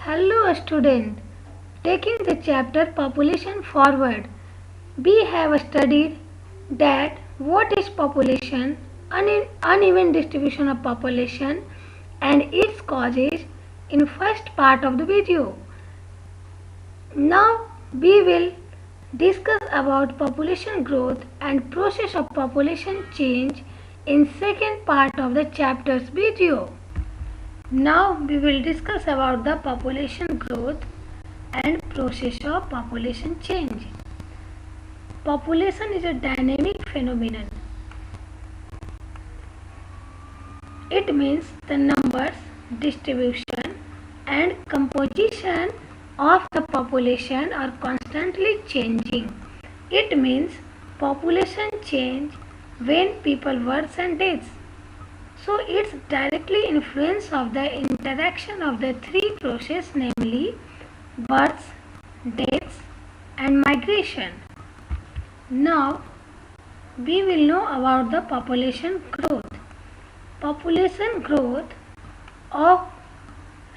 Hello student, taking the chapter population forward, we have studied that what is population, uneven distribution of population and its causes in first part of the video. Now we will discuss about population growth and process of population change in second part of the chapter's video. Now we will discuss about the population growth and process of population change. Population is a dynamic phenomenon. It means the numbers, distribution and composition of the population are constantly changing. It means population change when people births and deaths. So it's directly influence of the interaction of the three processes, namely births, deaths and migration. Now we will know about the population growth. Population growth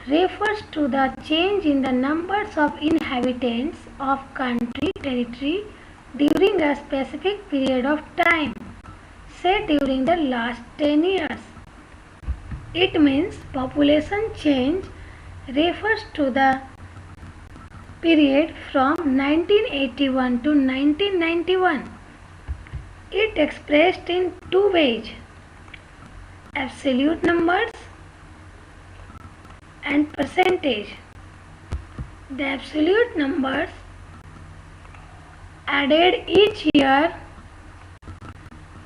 refers to the change in the numbers of inhabitants of country territory during a specific period of time, say during the last 10 years. It means population change refers to the period from 1981 to 1991. It expressed in two ways: absolute numbers and percentage. The absolute numbers added each year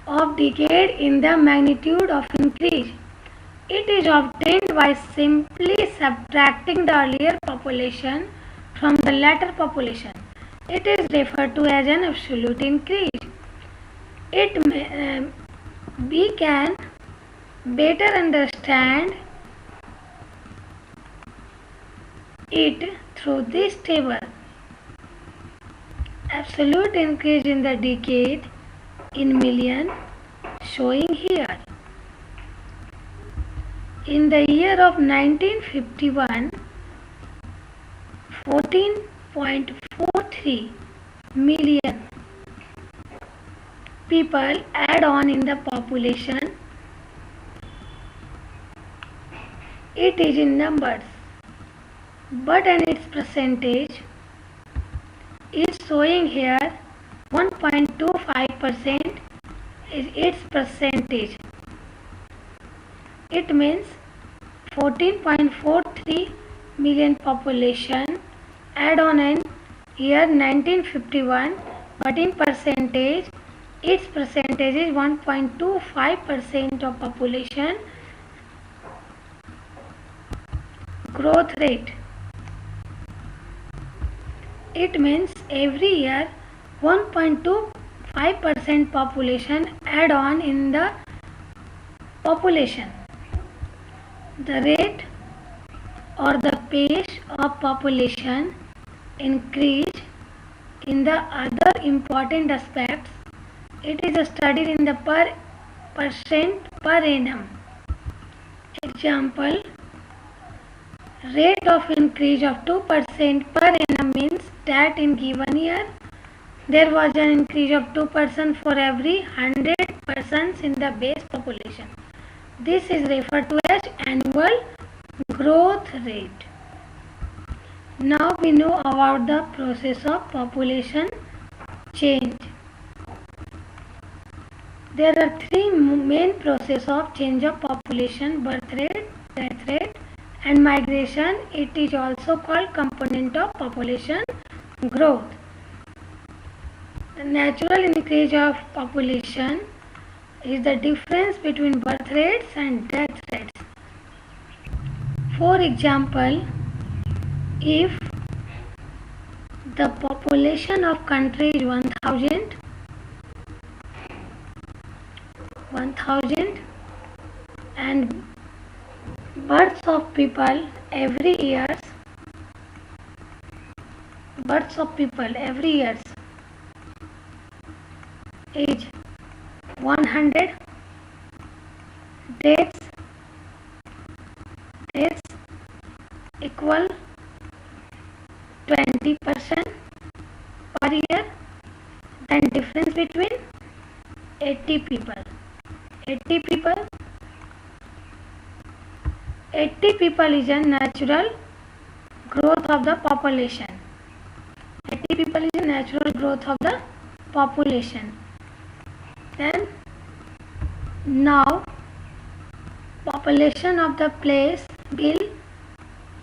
of decade in the magnitude of increase. It is obtained by simply subtracting the earlier population from the latter population. It is referred to as an absolute increase. We can better understand it through this table. Absolute increase in the decade in million showing here. In the year of 1951, 14.43 million people add on in the population. It is in numbers, but in its percentage is showing here 1.25% is its percentage. It means 14.43 million population add on in year 1951, but in percentage its percentage is 1.25% of population growth rate. It means every year 1.25% population add on in the population. The rate or the pace of population increase in the other important aspects. It is studied in the percent per annum. Example, rate of increase of 2% per annum means that in given year there was an increase of 2% for every 100 persons in the base population. This is referred to as annual growth rate. Now we know about the process of population change. There are three main processes of change of population: birth rate, death rate and migration. It is also called component of population growth. The natural increase of population is the difference between birth rates and death rates. For example, if the population of country is 1000 and births of people every years is 100, deaths equal 20% per year. Then difference between 80 people. 80 people. 80 people is a natural growth of the population. 80 people is a natural growth of the population. Then now population of the place will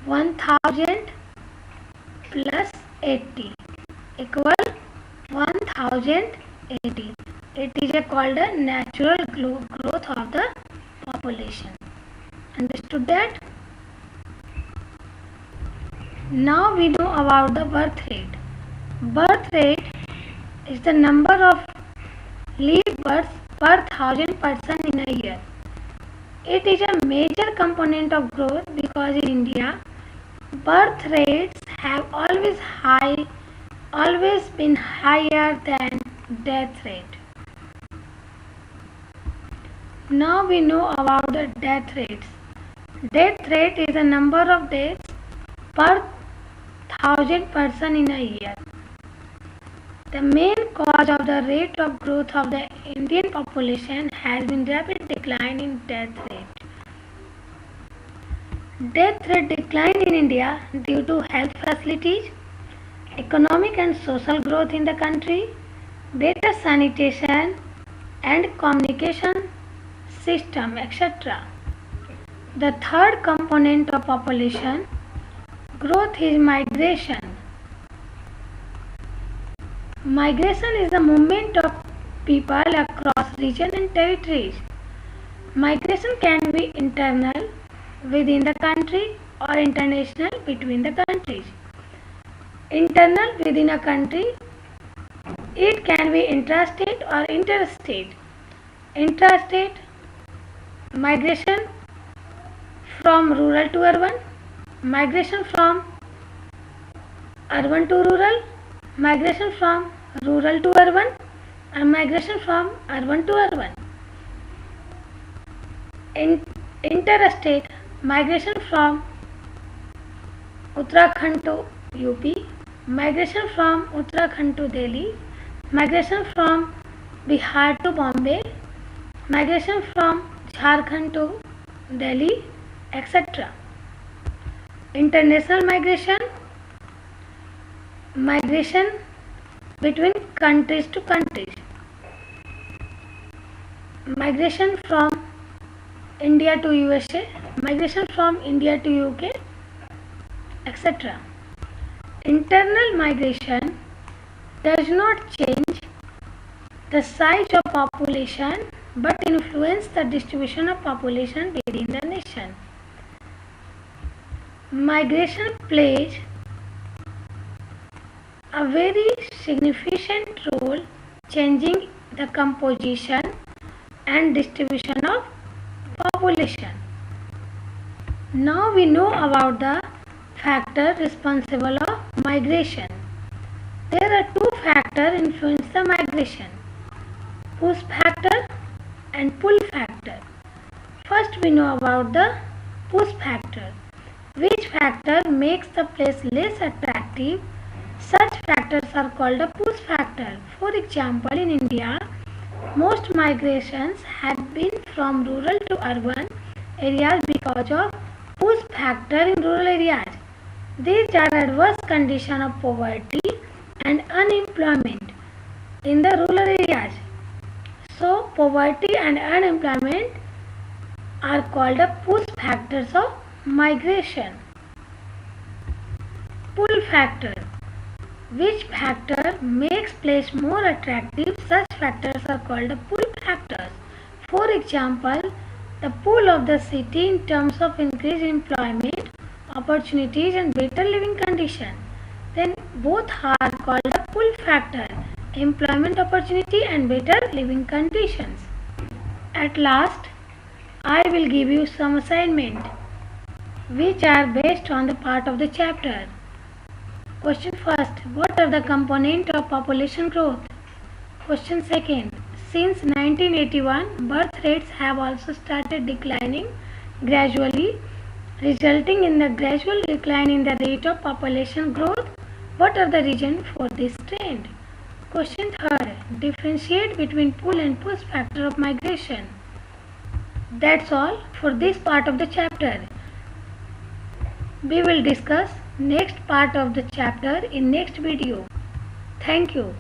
1000 plus 80 equal 1080. It is called a natural growth of the population. Understood that? Now we know about the birth rate. Birth rate is the number of live births per 1000 person in a year. It is a major component of growth because in India, birth rates have always been higher than death rate. Now we know about the death rates. Death rate is the number of deaths per 1000 person in a year. The main cause of the rate of growth of the Indian population has been rapid decline in death rate. Death rate declined in India due to health facilities, economic and social growth in the country, better sanitation and communication system, etc. The third component of population growth is migration. Migration is the movement of people across regions and territories. Migration can be internal within the country or international between the countries. Internal within a country, it can be intrastate or interstate. Intrastate migration from rural to urban, migration from urban to rural, migration from rural to urban, and migration from urban to urban. Interstate migration from Uttarakhand to UP, migration from Uttarakhand to Delhi, migration from Bihar to Bombay, migration from Jharkhand to Delhi, etc. International migration, migration between countries to countries, migration from India to USA, migration from India to UK, etc. Internal migration does not change the size of population but influence the distribution of population within the nation. Migration plays a very significant role changing the composition and distribution of population. Now we know about the factors responsible of migration. There are two factors influence the migration: push factor and pull factor. First we know about the push factor. Which factor makes the place less attractive? Such factors are called a push factor. For example, in India, most migrations have been from rural to urban areas because of push factor in rural areas. These are adverse conditions of poverty and unemployment in the rural areas. So, poverty and unemployment are called the push factors of migration. Pull factor. Which factor makes place more attractive? Such factors are called the pull factors. For example, the pull of the city in terms of increased employment opportunities and better living conditions. Then both are called the pull factor: employment opportunity and better living conditions. At last, I will give you some assignment which are based on the part of the chapter. Question first, what are the components of population growth? Question second, since 1981, birth rates have also started declining gradually, resulting in the gradual decline in the rate of population growth What are the reasons for this trend? Question third, differentiate between pull and push factor of migration. That's all for this part of the chapter. We will discuss next part of the chapter in next video. Thank you.